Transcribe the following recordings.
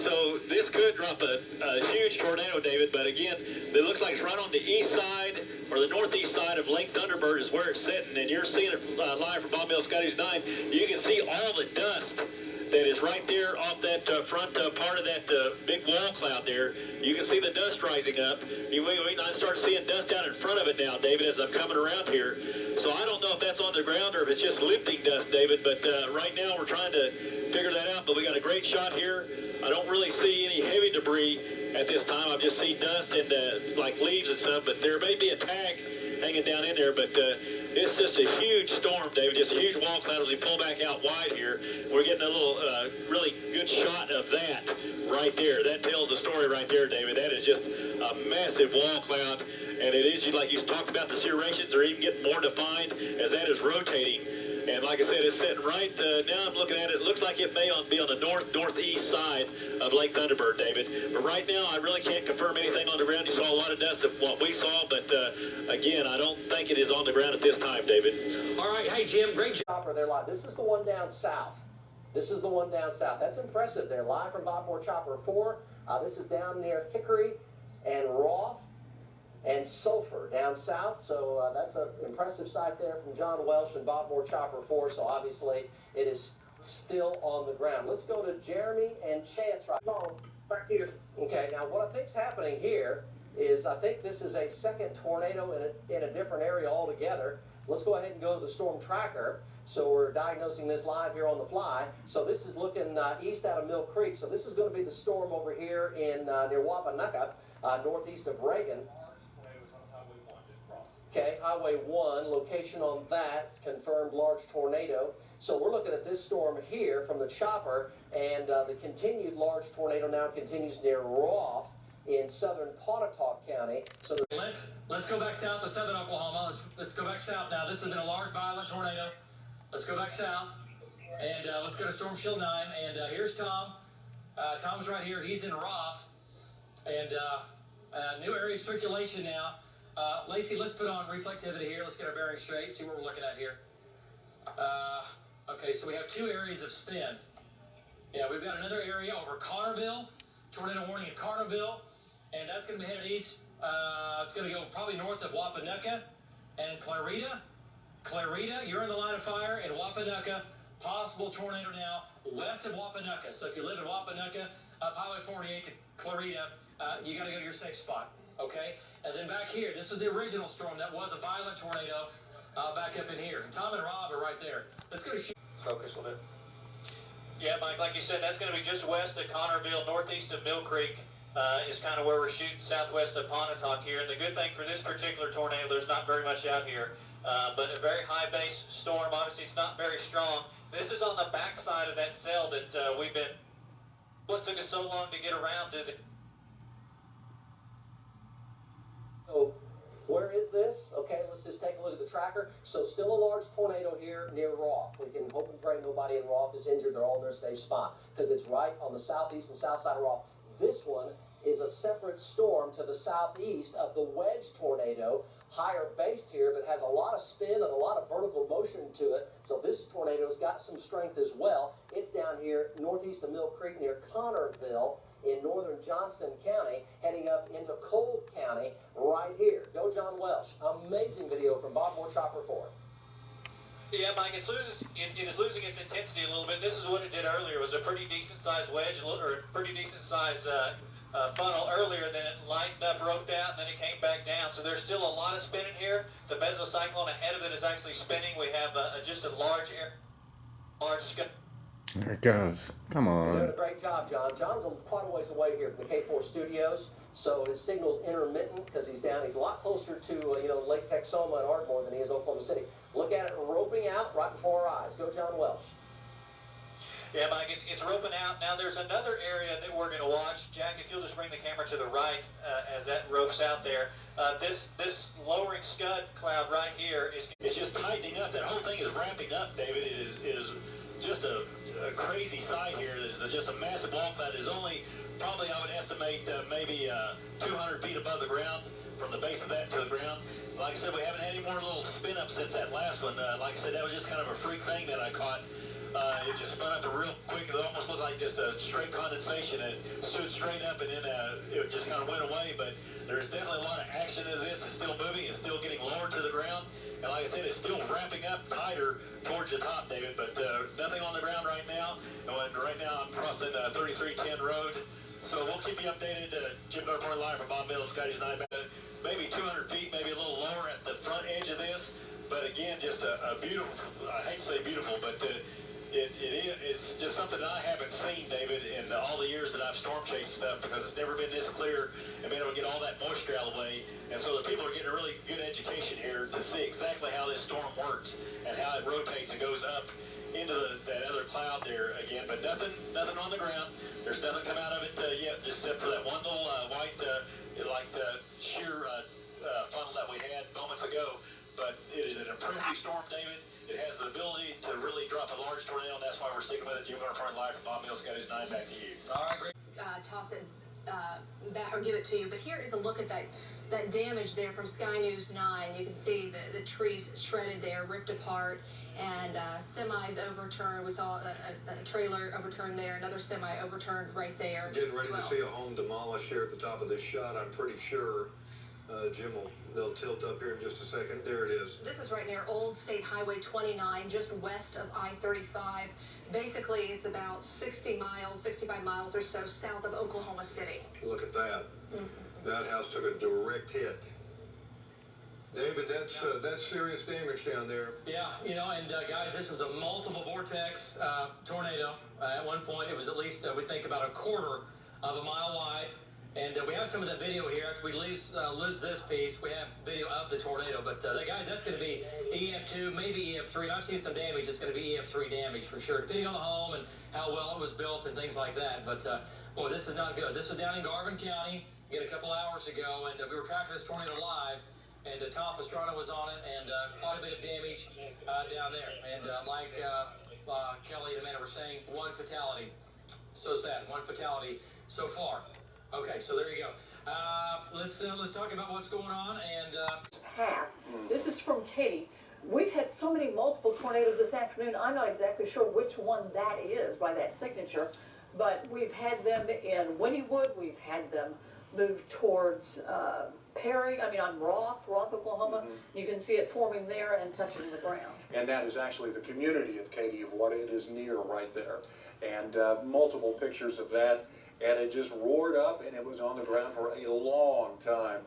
So this could drop a huge tornado, David, but again, it looks like it's right on the east side or the northeast side of Lake Thunderbird is where it's sitting, and you're seeing it live from Bob Bell Scotty's 9. You can see all the dust that is right there off that front part of that big wall cloud there. You can see the dust rising up. I start seeing dust out in front of it now, David, as I'm coming around here. So I don't know if that's on the ground or if it's just lifting dust, David, but right now we're trying to figure that out, but we got a great shot here. I don't really see any heavy debris at this time. I just see dust and like leaves and stuff, but there may be a tag hanging down in there, but it's just a huge storm, David, just a huge wall cloud as we pull back out wide here. We're getting a little really good shot of that right there. That tells the story right there, David. That is just a massive wall cloud, and it is, like you talked about, the serrations are even getting more defined as that is rotating. And like I said, it's sitting right, now I'm looking at it, it looks like it may be on the northeast side of Lake Thunderbird, David. But right now, I really can't confirm anything on the ground. You saw a lot of dust of what we saw, but again, I don't think it is on the ground at this time, David. All right, hey, Jim, great job. They're live. This is the one down south. This is the one down south. That's impressive. They're live from Bob Moore Chopper 4. This is down near Hickory and Roth and Sulphur down south. So that's an impressive sight there from John Welsh and Bob Moore Chopper 4. So obviously it is still on the ground. Let's go to Jeremy and Chance right now. Back here. Okay, now what I think's happening here is I think this is a second tornado in a different area altogether. Let's go ahead and go to the storm tracker. So we're diagnosing this live here on the fly. So this is looking east out of Mill Creek. So this is going to be the storm over here in near Wapanucka, northeast of Reagan. Okay, Highway 1, location on that, confirmed large tornado. So we're looking at this storm here from the chopper, and the continued large tornado now continues near Roth in southern Pontotoc County. So let's go back south to southern Oklahoma. Let's go back south now. This has been a large violent tornado. Let's go back south, and let's go to Storm Shield 9. And here's Tom. Tom's right here. He's in Roth, and new area of circulation now. Lacey, let's put on reflectivity here. Let's get our bearing straight, see what we're looking at here. Okay, so we have two areas of spin. Yeah, we've got another area over Carterville, tornado warning in Carterville, and that's going to be headed east. It's going to go probably north of Wapanucka and Clarita. Clarita, you're in the line of fire, and Wapanucka, possible tornado now west of Wapanucka. So if you live in Wapanucka, up Highway 48 to Clarita, you got to go to your safe spot. Okay, and then back here, this is the original storm that was a violent tornado back up in here. And Tom and Rob are right there. Let's go to focus on it. Yeah, Mike, like you said, that's going to be just west of Connorville, northeast of Mill Creek is kind of where we're shooting, southwest of Pontotoc here. And the good thing for this particular tornado, there's not very much out here, but a very high base storm. Obviously, it's not very strong. This is on the backside of that cell that what took us so long to get around to the... So where is this? Okay, let's just take a look at the tracker. So still a large tornado here near Roth. We can hope and pray nobody in Roth is injured. They're all in their safe spot because it's right on the southeast and south side of Roth. This one is a separate storm to the southeast of the wedge tornado, higher based here, but has a lot of spin and a lot of vertical motion to it. So this tornado's got some strength as well. It's down here northeast of Mill Creek near Connorville in northern Johnston County, heading up into Cole County right here. Go John Welsh. Amazing video from Bob Moore Chopper 4. Yeah, Mike, it is losing its intensity a little bit. This is what it did earlier. It was a pretty decent-sized wedge, or a pretty decent-sized funnel earlier. Then it lightened up, broke down, and then it came back down. So there's still a lot of spinning here. The mesocyclone ahead of it is actually spinning. We have just a large sky. There it goes. Come on. You're doing a great job, John. John's quite a ways away here from the K4 studios, so his signal's intermittent because he's down. He's a lot closer to Lake Texoma and Ardmore than he is Oklahoma City. Look at it roping out right before our eyes. Go John Welsh. Yeah, Mike, it's roping out. Now there's another area that we're going to watch. Jack, if you'll just bring the camera to the right as that ropes out there. This lowering scud cloud right here it's just tightening up. That whole thing is ramping up, David. It is just a crazy sight here. That is just a massive wall cloud. It is only probably, I would estimate, maybe 200 feet above the ground, from the base of that to the ground. Like I said, we haven't had any more little spin up since that last one. Like I said, that was just kind of a freak thing that I caught. It just spun up real quick. It almost looked like just a straight condensation. And it stood straight up, and then it just kind of went away. But there's definitely a lot of action in this. It's still moving. It's still getting lower to the ground. And like I said, it's still wrapping up tighter towards the top, David. But nothing on the ground right now. And right now I'm crossing 3310 road. So we'll keep you updated. Jim Garport live from Bob Mills, Scotty's 9. Maybe 200 feet, maybe a little lower at the front edge of this. But again, just a beautiful, I hate to say beautiful, but it's just something that I haven't seen, David, in all the years that I've storm chased stuff, because it's never been this clear and been able to get all that moisture out of the way. And so the people are getting a really good education here to see exactly how this storm works and how it rotates and goes up into that other cloud there again. But nothing on the ground. There's nothing come out of it yet, just except for that one little white, sheer funnel that we had moments ago. But it is an impressive storm, David. It has the ability to really drop a large tornado, and that's why we're sticking with it. Jim Garport live from Bob Mills, Scotty's 9. Back to you. All right, great. Toss it back or give it to you. But here is a look at that damage there from Sky News 9. You can see the trees shredded there, ripped apart, and semis overturned. We saw a trailer overturned there, another semi overturned right there. Getting ready to see a home demolished here at the top of this shot, I'm pretty sure. Jim they'll tilt up here in just a second. There it is. This is right near Old State Highway 29, just west of I-35. Basically, it's about 65 miles or so south of Oklahoma City. Look at that. Mm-hmm. That house took a direct hit. David, that's serious damage down there. Yeah, and guys, this was a multiple vortex tornado. At one point, it was at least, we think, about a quarter of a mile wide. And we have some of that video here. After we lose this piece, we have video of the tornado. But guys, that's going to be EF2, maybe EF3. And I've seen some damage. It's going to be EF3 damage for sure, depending on the home and how well it was built and things like that. But, boy, this is not good. This was down in Garvin County again a couple hours ago, and we were tracking this tornado live. And Tom Pastrana was on it, and quite a bit of damage down there. And like Kelly and Amanda were saying, one fatality. So sad, one fatality so far. Okay, so there you go. Let's talk about what's going on and path. This is from Katie. We've had so many multiple tornadoes this afternoon. I'm not exactly sure which one that is by that signature, but we've had them in Wynnewood. We've had them move towards Perry. On Roth, Oklahoma. Mm-hmm. You can see it forming there and touching the ground. And that is actually the community of Katy, of what it is near right there. And multiple pictures of that. And it just roared up, and it was on the ground for a long time,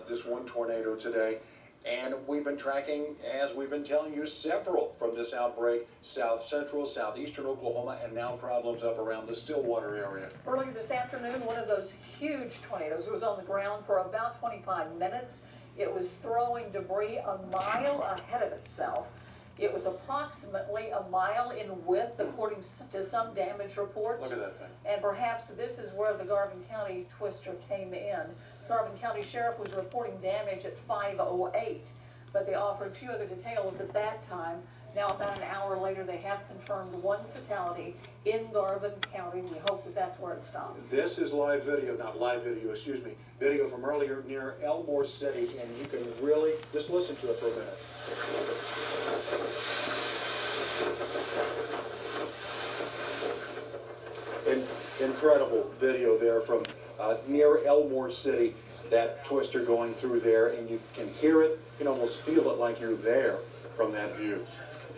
this one tornado today. And we've been tracking, as we've been telling you, several from this outbreak, south central, southeastern Oklahoma, and now problems up around the Stillwater area. Earlier this afternoon, one of those huge tornadoes was on the ground for about 25 minutes. It was throwing debris a mile ahead of itself. It was approximately a mile in width, according to some damage reports. Look at that thing. And perhaps this is where the Garvin County twister came in. Garvin County Sheriff was reporting damage at 5:08, but they offered few other details at that time. Now, about an hour later, they have confirmed one fatality in Garvin County. We hope that that's where it stops. This is live video, not live video, excuse me, video from earlier near Elmore City, and you can really just listen to it for a minute. Incredible video there from near Elmore City, that twister going through there, and you can hear it, you can almost feel it like you're there from that view.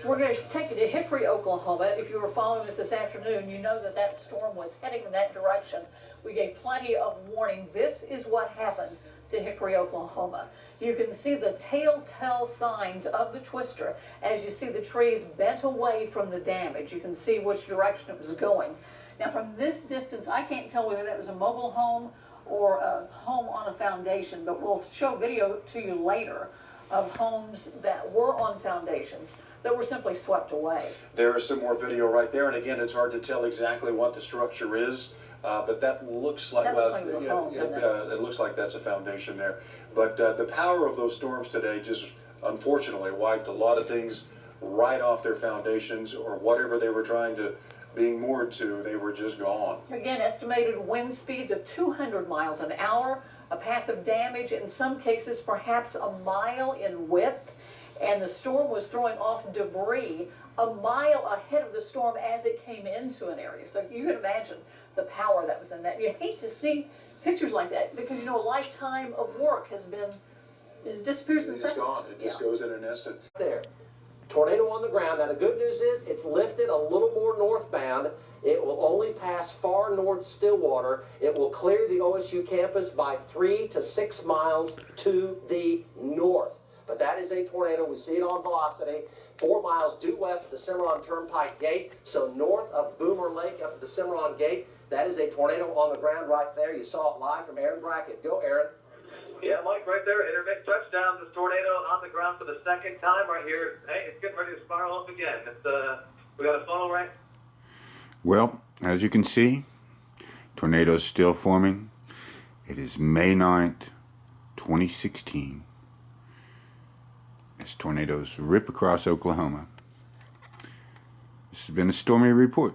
We're going to take you to Hickory, Oklahoma. If you were following us this afternoon, you know that that storm was heading in that direction. We gave plenty of warning. This is what happened to Hickory, Oklahoma. You can see the telltale signs of the twister as you see the trees bent away from the damage. You can see which direction it was going. Now, from this distance, I can't tell whether that was a mobile home or a home on a foundation, but we'll show video to you later of homes that were on foundations that were simply swept away. There is some more video right there, and again, it's hard to tell exactly what the structure is, but that looks like, it looks like that's a foundation there. But the power of those storms today just unfortunately wiped a lot of things right off their foundations, or whatever they were trying to being moored to, they were just gone. Again, estimated wind speeds of 200 miles an hour, a path of damage, in some cases perhaps a mile in width, and the storm was throwing off debris a mile ahead of the storm as it came into an area. So you can imagine the power that was in that. You hate to see pictures like that because, you know, a lifetime of work disappears in It's seconds. gone. It just goes in an instant. There. Tornado on the ground. Now the good news is it's lifted a little more northbound. It will only pass far north Stillwater. It will clear the OSU campus by 3 to 6 miles to the north. But that is a tornado. We see it on velocity. 4 miles due west of the Cimarron Turnpike Gate. So north of Boomer Lake up to the Cimarron Gate. That is a tornado on the ground right there. You saw it live from Aaron Brackett. Go, Aaron. Yeah, Mike, right there, intermittent touchdown. This tornado on the ground for the second time right here. Hey, it's getting ready to spiral up again. We got a funnel right. Well, as you can see, tornadoes still forming. It is May 9th, 2016. As tornadoes rip across Oklahoma. This has been a Stormy Report.